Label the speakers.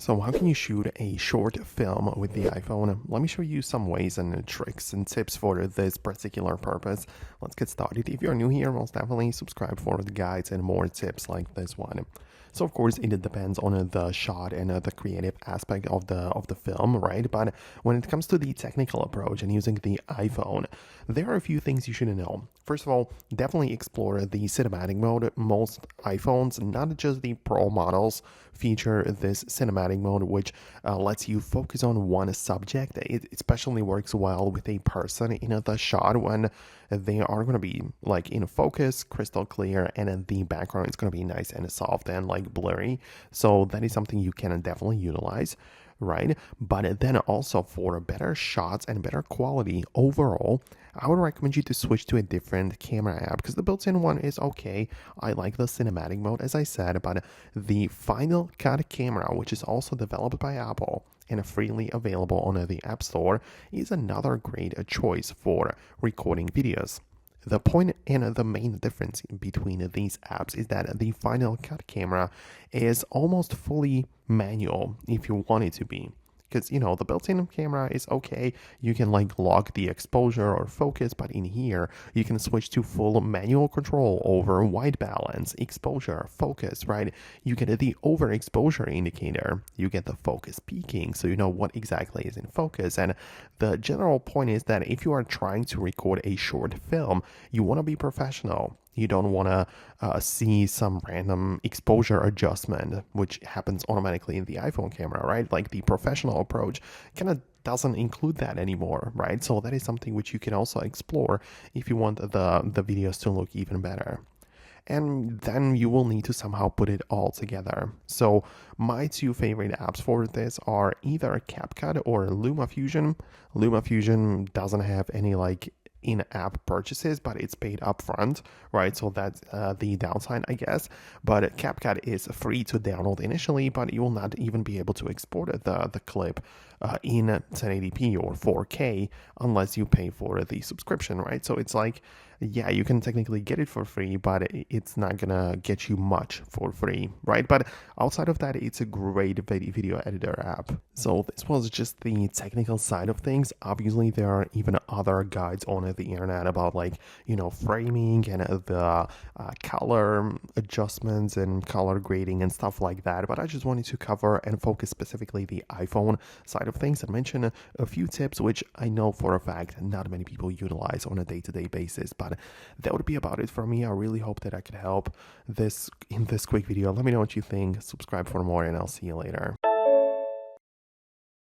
Speaker 1: So how can you shoot a short film with the iPhone? Let me show you some ways and tricks and tips for this particular purpose. Let's get started. If you're new here, most definitely subscribe for the guides and more tips like this one. So of course it depends on the shot and the creative aspect of the film, right? But when it comes to the technical approach and using the iPhone, there are a few things you should know. First of all, definitely explore the cinematic mode. Most iPhones, not just the Pro models, feature this cinematic mode, which lets you focus on one subject. It especially works well with a person in the shot when they are going to be like in focus, crystal clear, and the background is going to be nice and soft and like blurry. So that is something you can definitely utilize, right? But then also for better shots and better quality overall, I would recommend you to switch to a different camera app because the built-in one is okay. I like the cinematic mode, as I said, but the Final Cut camera, which is also developed by Apple and freely available on the App Store, is another great choice for recording videos. The point and the main difference between these apps is that the Final Cut camera is almost fully manual if you want it to be. Because, the built-in camera is okay. You can like lock the exposure or focus, but in here, you can switch to full manual control over white balance, exposure, focus, right? You get the overexposure indicator. You get the focus peaking, so you know what exactly is in focus. And the general point is that if you are trying to record a short film, you want to be professional. You don't want to see some random exposure adjustment, which happens automatically in the iPhone camera, right? Like the professional approach kind of doesn't include that anymore, right? So that is something which you can also explore if you want the videos to look even better. And then you will need to somehow put it all together. So my two favorite apps for this are either CapCut or LumaFusion. LumaFusion doesn't have any like in-app purchases, but it's paid upfront, right? So that's the downside, I guess. But CapCut is free to download initially, but you will not even be able to export the clip in 1080p or 4K unless you pay for the subscription, right? So it's like, yeah, you can technically get it for free, but it's not gonna get you much for free, right? But outside of that, it's a great video editor app. So this was just the technical side of things. Obviously, there are even other guides on the internet about like, framing and the color adjustments and color grading and stuff like that. But I just wanted to cover and focus specifically the iPhone side of things and mention a few tips, which I know for a fact not many people utilize on a day-to-day basis. But that would be about it for me. I really hope that I could help in this quick video. Let me know what you think. Subscribe for more, and I'll see you later.